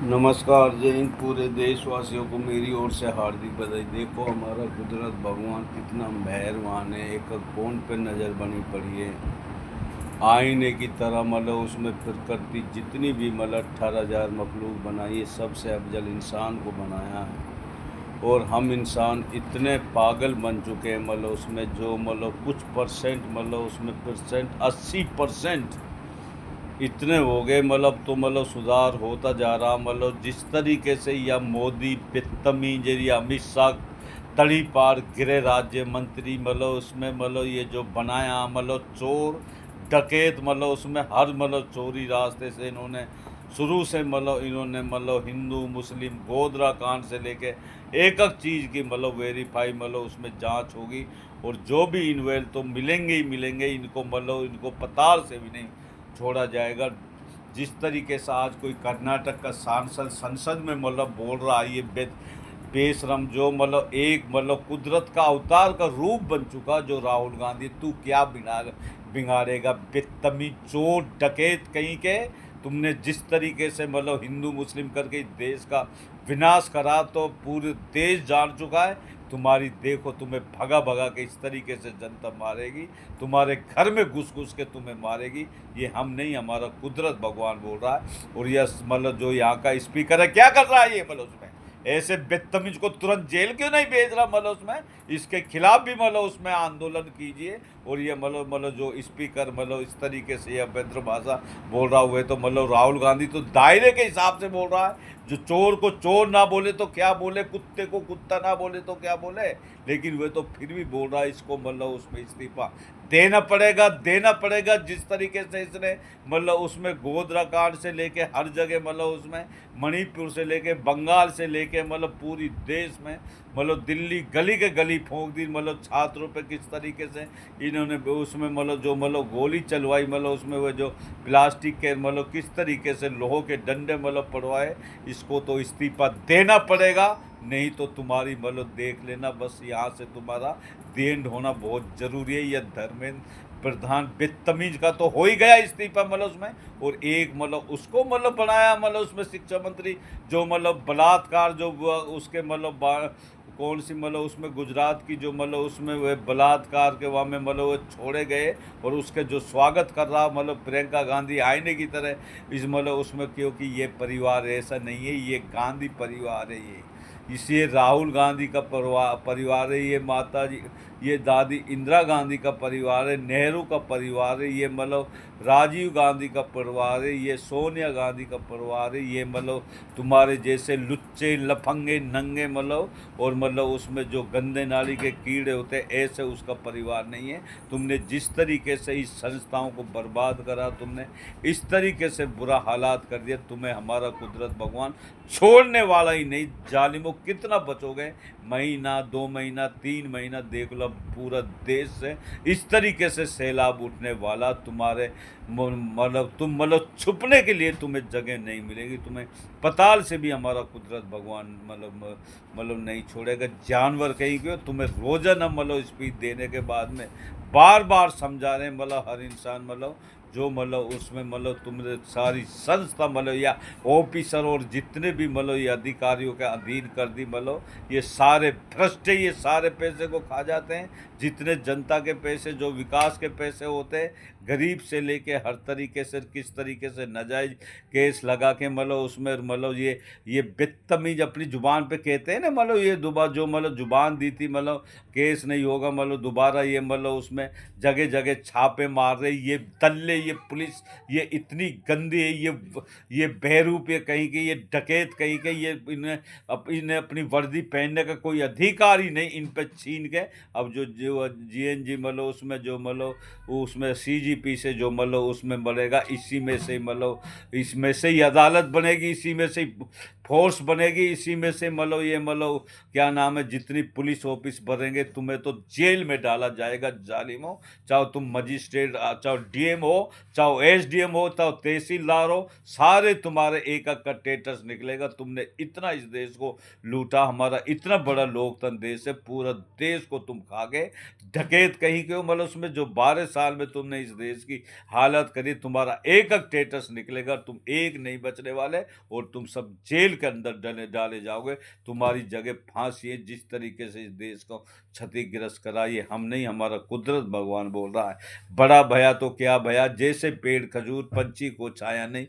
नमस्कार, जय हिंद। पूरे देशवासियों को मेरी ओर से हार्दिक बधाई। देखो हमारा कुदरत भगवान कितना मेहरबान है। एक एक कोण पे नज़र बनी पड़ी है, आईने की तरह। मतलब उसमें प्रकृति जितनी भी 18,000 मखलूक बनाई है, सबसे अफजल इंसान को बनाया है। और हम इंसान इतने पागल बन चुके हैं, उसमें जो कुछ परसेंट, उसमें परसेंट 80% इतने हो गए। तो सुधार होता जा रहा। जिस तरीके से या मोदी बदतमीज या अमित शाह तड़ी पार गृह राज्य मंत्री, उसमें ये जो बनाया, चोर डकैत, उसमें हर चोरी रास्ते से इन्होंने शुरू से इन्होंने हिंदू मुस्लिम गोदरा कांड से लेके एक एक चीज़ की वेरीफाई, उसमें जांच होगी। और जो भी इन्वेल्व तो मिलेंगे ही मिलेंगे। इनको इनको पताल से भी नहीं छोड़ा जाएगा। जिस तरीके से आज कोई कर्नाटक का सांसद संसद में बोल रहा है, ये बेशरम जो एक कुदरत का अवतार का रूप बन चुका जो राहुल गांधी, तू क्या बिगाड़ेगा बदतमीज चोर डकैत कहीं के। तुमने जिस तरीके से हिंदू मुस्लिम करके इस देश का विनाश करा, तो पूरे देश जान चुका है तुम्हारी। देखो तुम्हें भगा भगा के इस तरीके से जनता मारेगी, तुम्हारे घर में घुस घुस के तुम्हें मारेगी। ये हम नहीं, हमारा कुदरत भगवान बोल रहा है। और यह जो यहाँ का स्पीकर है, क्या कर रहा है ये उसमें ऐसे बदतमीज को तुरंत जेल क्यों नहीं भेज रहा? उसमें इसके खिलाफ भी उसमें आंदोलन कीजिए। और ये जो स्पीकर इस तरीके से अभद्र भाषा बोल रहा हुआ है, तो राहुल गांधी तो दायरे के हिसाब से बोल रहा है। जो चोर को चोर ना बोले तो क्या बोले, कुत्ते को कुत्ता ना बोले तो क्या बोले, लेकिन वे तो फिर भी बोल रहा है इसको उसमें इस्तीफा देना पड़ेगा। जिस तरीके से इसने उसमें गोधरा कांड से लेके हर जगह, उसमें मणिपुर से लेके बंगाल से लेके पूरी देश में दिल्ली गली के गली फूंक दी। छात्रों पे किस तरीके से इन्होंने उसमें जो गोली चलवाई, उसमें वो जो प्लास्टिक के किस तरीके से लोहों के डंडे पड़वाए। इसको तो इस्तीफा देना पड़ेगा, नहीं तो तुम्हारी देख लेना, बस यहाँ से तुम्हारा देंड होना बहुत ज़रूरी है। यह धर्मेंद्र प्रधान बदतमीज का तो हो ही गया इस्तीफा उसमें। और एक उसको बनाया उसमें शिक्षा मंत्री, जो बलात्कार जो उसके कौन सी उसमें गुजरात की जो उसमें वह बलात्कार के वहाँ में वो छोड़े गए। और उसके जो स्वागत कर रहा प्रियंका गांधी आईने की तरह इस उसमें, क्योंकि ये परिवार ऐसा नहीं है, ये गांधी परिवार है। ये राहुल गांधी का परिवार है। ये माता जी, ये दादी इंदिरा गांधी का परिवार है। नेहरू का परिवार है। ये राजीव गांधी का परिवार है। ये सोनिया गांधी का परिवार है। ये तुम्हारे जैसे लुच्चे लफंगे नंगे और उसमें जो गंदे नाली के कीड़े होते हैं, ऐसे उसका परिवार नहीं है। तुमने जिस तरीके से इस संस्थाओं को बर्बाद करा, तुमने इस तरीके से बुरा हालात कर दिया, तुम्हें हमारा कुदरत भगवान छोड़ने वाला ही नहीं। जालिमों कितना बचोगे? महीना 2 महीना 3 महीना देख लो, पूरा देश से इस तरीके से सैलाब उठने वाला। तुम्हारे तुम छुपने के लिए तुम्हें जगह नहीं मिलेगी। तुम्हें पताल से भी हमारा कुदरत भगवान नहीं छोड़ेगा। जानवर कहीं क्यों, तुम्हें रोजाना स्पीच देने के बाद में बार बार समझा रहे हैं। हर इंसान जो उसमें तुमने सारी संस्था या ऑफिसर और जितने भी ये अधिकारियों के अधीन कर दी। ये सारे भ्रष्ट, ये सारे पैसे को खा जाते हैं। जितने जनता के पैसे, जो विकास के पैसे होते हैं, गरीब से लेके हर तरीके से किस तरीके से नाजायज केस लगा के उसमें ये बदतमीज अपनी जुबान पे कहते हैं ना, ये दोबारा जो जुबान दी थी, केस नहीं होगा, दोबारा ये उसमें जगह जगह छापे मार रहे। ये दल्ले, ये पुलिस, ये इतनी गंदी है। ये बहरूप, ये कहीं के, ये डकैत कहीं के, ये इन्हें अपनी वर्दी पहनने का कोई अधिकार ही नहीं। इन पे छीन के अब जो जीएनजी उसमें जो उसमें सीजीपी से जो उसमें बनेगा, इसी में से इसमें से ही अदालत बनेगी, इसी में से ही फोर्स बनेगी, इसी में से ये क्या नाम है, जितनी पुलिस ऑफिस बनेंगे, तुम्हें तो जेल में डाला जाएगा जालिमो। चाहे तुम मजिस्ट्रेट, चाहे डीएम हो, हो, चाहे एसडीएम हो, चाहे तहसीलदार हो, सारे तुम्हारे एक एक का टेटस निकलेगा। तुमने इतना इस देश को लूटा, हमारा इतना बड़ा लोकतंत्र देश है, पूरा देश को तुम खा गए। डकैत कहीं के हो, मतलब उसमें जो 12 साल में तुमने इस देश की हालत करी, तुम्हारा एक एक टेटस निकलेगा, तुम एक नहीं बचने वाले और तुम सब जेल के अंदर डाले जाओगे। तुम्हारी जगह फांसी है। जिस तरीके से इस देश को क्षतिग्रस्त करा, ये हम नहीं, हमारा कुदरत भगवान बोल रहा है। बड़ा भया तो क्या भया, जैसे पेड़ खजूर, पंछी को छाया नहीं,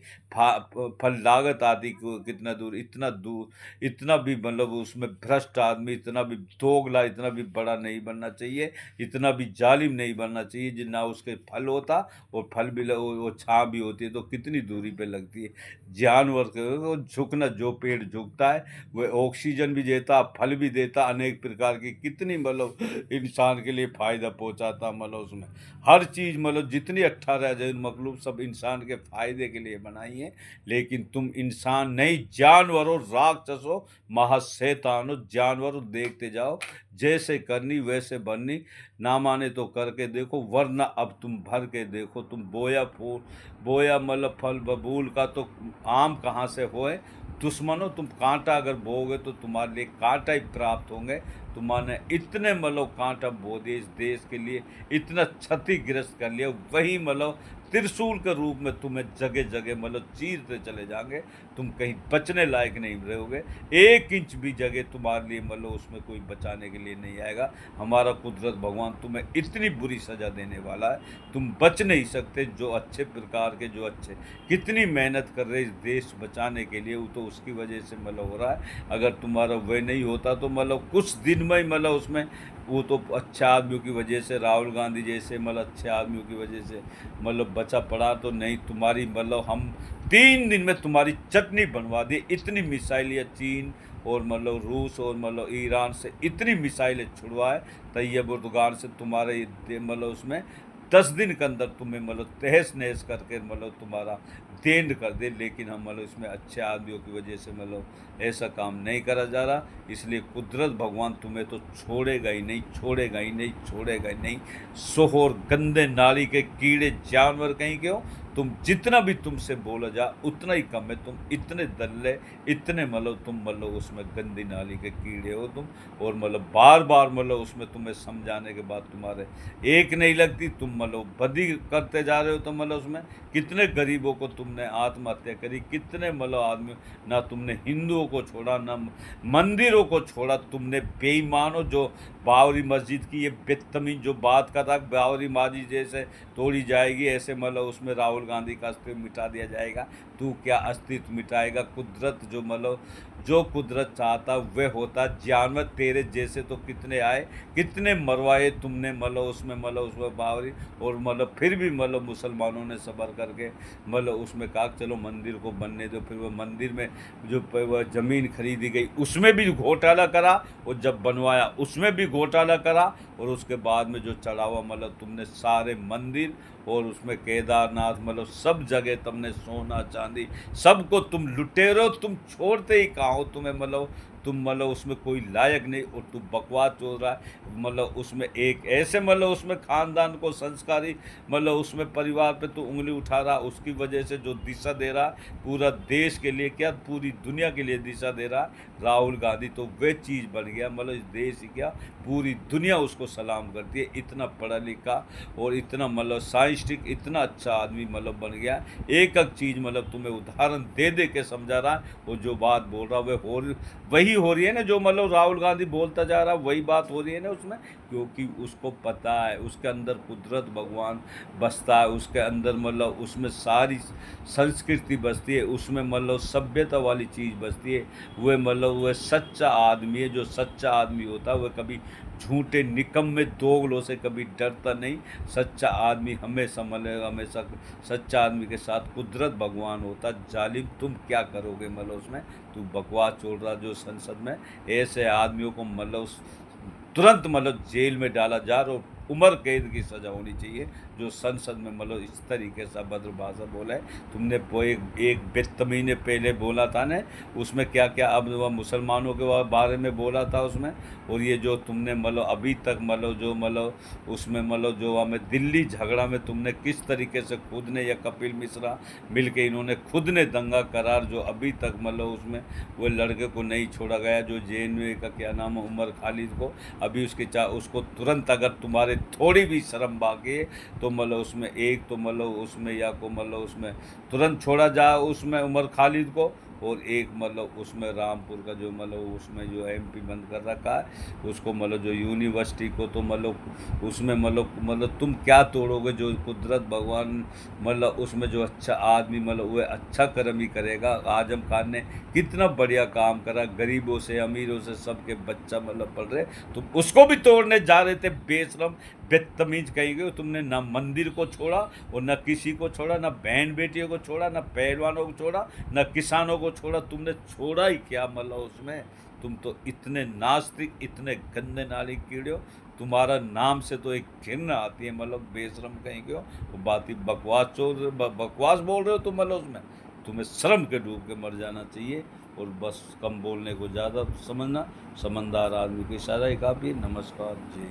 फल लागत आदि को कितना दूर, इतना दूर, इतना भी मतलब उसमें भ्रष्ट आदमी, इतना भी दोगला, इतना भी बड़ा नहीं बनना चाहिए, इतना भी जालिम नहीं बनना चाहिए जितना उसके फल होता, और फल भी वो छाँ भी होती है तो कितनी दूरी पे लगती है। जानवर को झुकना, जो पेड़ झुकता है वह ऑक्सीजन भी देता, फल भी देता, अनेक प्रकार की कितनी मतलब इंसान के लिए फ़ायदा पहुंचाता, मतलब उसमें हर चीज़, मतलब जितनी 18 अजूब मखलूक सब इंसान के फ़ायदे के लिए बनाई है। लेकिन तुम इंसान नहीं, जानवरों, राक्षसों, महाशैतानों, जानवरों, देखते जाओ, जैसे करनी वैसे बननी, ना माने तो करके देखो, वरना अब तुम भर के देखो। तुम बोया मतलब फल बबूल का तो आम कहाँ से होए। दुश्मनों, तुम कांटा अगर बोओगे तो तुम्हारे लिए कांटा ही प्राप्त होंगे। तुम्हारे इतने मतलब कांटा बो दिए, इस देश के लिए इतना क्षतिग्रस्त कर लिया, वही मतलब त्रिशूल के रूप में तुम्हें जगह जगह मतलब चीरते चले जाएंगे। तुम कहीं बचने लायक नहीं रहोगे। 1 इंच भी जगह तुम्हारे लिए मतलब उसमें कोई बचाने के लिए नहीं आएगा। हमारा कुदरत भगवान तुम्हें इतनी बुरी सज़ा देने वाला है, तुम बच नहीं सकते। जो अच्छे प्रकार के, जो अच्छे कितनी मेहनत कर रहे इस देश बचाने के लिए, वो तो उसकी वजह से मतलब हो रहा है। अगर तुम्हारा वह नहीं होता तो मतलब कुछ दिन में ही मतलब उसमें, वो तो अच्छे आदमियों की वजह से, राहुल गांधी जैसे मतलब अच्छे आदमियों की वजह से मतलब बचा पड़ा, तो नहीं तुम्हारी मतलब हम 3 दिन में तुम्हारी चटनी बनवा दी। इतनी मिसाइल या चीन और मतलब रूस और मतलब ईरान से इतनी मिसाइलें छुड़वाए, तैयब उर्दगान से तुम्हारे मतलब उसमें 10 दिन के अंदर तुम्हें मतलब तहस नहस करके मतलब तुम्हारा देंड कर दे। लेकिन हम मतलब इसमें अच्छे आदमियों की वजह से मतलब ऐसा काम नहीं करा जा रहा। इसलिए कुदरत भगवान तुम्हें तो छोड़ेगा ही नहीं, छोड़ेगा ही नहीं, छोड़ेगा ही नहीं। सोहोर, गंदे नाली के कीड़े, जानवर कहीं के हो, तुम जितना भी तुमसे बोला जा उतना ही कम है। तुम इतने दल्ले, इतने मतलब तुम मतलब उसमें गंदी नाली के कीड़े हो तुम। और मतलब बार बार मतलब उसमें तुम्हें समझाने के बाद तुम्हारे एक नहीं लगती। तुम मतलब बदी करते जा रहे हो। तो मतलब उसमें कितने गरीबों को तुमने आत्महत्या करी, कितने मतलब आदमी, ना तुमने हिंदुओं को छोड़ा, ना मंदिरों को छोड़ा। तुमने बेईमानों, जो बाबरी मस्जिद की ये बदतमीज जो बात कर रहा, बाबरी मस्जिद जैसे तोड़ी जाएगी ऐसे मतलब उसमें राहुल गांधी का अस्तित्व मिटा दिया जाएगा। तू क्या अस्तित्व मिटाएगा? कुदरत जो मतलब जो कुदरत चाहता वह होता। जानवर तेरे जैसे तो कितने आए, कितने मरवाए तुमने मतलब उसमें बावरी। और मतलब फिर भी मतलब मुसलमानों ने सब्र करके मतलब उसमें कहा चलो मंदिर को बनने दो। फिर वह मंदिर में जो वह ज़मीन खरीदी गई उसमें भी घोटाला करा, और जब बनवाया उसमें भी घोटाला करा। और उसके बाद में जो चढ़ावा मतलब तुमने सारे मंदिर और उसमें केदारनाथ मतलब सब जगह तुमने सोना चांदी सबको तुम लुटेरो। तुम छोड़ते ही कहाँ हो? तुम्हें मतलब तुम मतलब उसमें कोई लायक नहीं, और तू बकवास हो रहा है। मतलब उसमें एक ऐसे मतलब उसमें खानदान को संस्कारी मतलब उसमें परिवार पे तो उंगली उठा रहा। उसकी वजह से जो दिशा दे रहा पूरा देश के लिए, क्या पूरी दुनिया के लिए दिशा दे रहा राहुल गांधी, तो वह चीज़ बन गया। मतलब इस देश ही क्या पूरी दुनिया उसको सलाम करती है। इतना पढ़ा लिखा और इतना मतलब साइंटिस्टिक, इतना अच्छा आदमी मतलब बन गया। एक एक चीज़ मतलब तुम्हें उदाहरण दे दे के समझा रहा है। और जो बात बोल रहा वह वही हो रही है ना, जो मतलब राहुल गांधी बोलता जा रहा वही बात हो रही है ना उसमें। क्योंकि उसको पता है उसके अंदर कुदरत भगवान बसता है, उसके अंदर मतलब उसमें सारी संस्कृति बसती है, उसमें मतलब सभ्यता वाली चीज़ बसती है। वह मतलब वह सच्चा आदमी है। जो सच्चा आदमी होता है वह कभी झूठे निकम्मे दोगलों से कभी डरता नहीं। सच्चा आदमी हमेशा मतलब हमेशा सच्चा आदमी के साथ कुदरत भगवान होता। जालिम तुम क्या करोगे मतलब उसमें? तू बकवास छोड़ रहा। जो संसद में ऐसे आदमियों को मतलब तुरंत मतलब जेल में डाला जा रहा, उम्र कैद की सज़ा होनी चाहिए। जो संसद में मतलब इस तरीके से अभद्र भाषा बोला है तुमने, वो एक बदतमीज ने पहले बोला था ना, उसमें क्या क्या अब वह मुसलमानों के बारे में बोला था उसमें, और ये जो तुमने मतलब अभी तक मतलब जो मतलब उसमें मतलब जो हमें दिल्ली झगड़ा में तुमने किस तरीके से खुद ने या कपिल मिश्रा मिल के इन्होंने खुद ने दंगा करार, जो अभी तक मतलब उसमें वो लड़के को नहीं छोड़ा गया, जो जेएनयू का क्या नाम है उमर खालिद को, अभी उसको तुरंत अगर तुम्हारे थोड़ी भी शर्म बाकी है तो मतलब उसमें एक तो मतलब उसमें या को मतलब उसमें तुरंत छोड़ा जा उसमें उमर खालिद को, और एक मतलब उसमें रामपुर का जो मतलब उसमें जो एमपी बंद कर रखा है उसको, मतलब जो यूनिवर्सिटी को, तो मतलब उसमें मतलब तुम क्या तोड़ोगे, जो कुदरत भगवान मतलब उसमें जो अच्छा आदमी मतलब वह अच्छा कर्म ही करेगा। आजम खान ने कितना बढ़िया काम करा, गरीबों से अमीरों से सबके बच्चा मतलब पढ़ रहे, तुम उसको भी तोड़ने जा रहे थे बेशरम बदतमीज कहेंगे। तुमने ना मंदिर को छोड़ा और न किसी को छोड़ा, ना बहन बेटियों को छोड़ा, ना पहलवानों को छोड़ा, ना किसानों को छोड़ा, तुमने छोड़ा ही क्या मतलब उसमें। तुम तो इतने नास्तिक, इतने गंदे नाली कीड़े हो, तुम्हारा नाम से तो एक घिन आती है, मतलब बेशरम कहेंगे हो, वो बात ही बकवास बोल रहे हो तुम मतलब उसमें, तुम्हें शर्म के डूब के मर जाना चाहिए। और बस कम बोलने को ज़्यादा समझना, समझदार आदमी की इशारा ही काफ़ी। नमस्कार जी।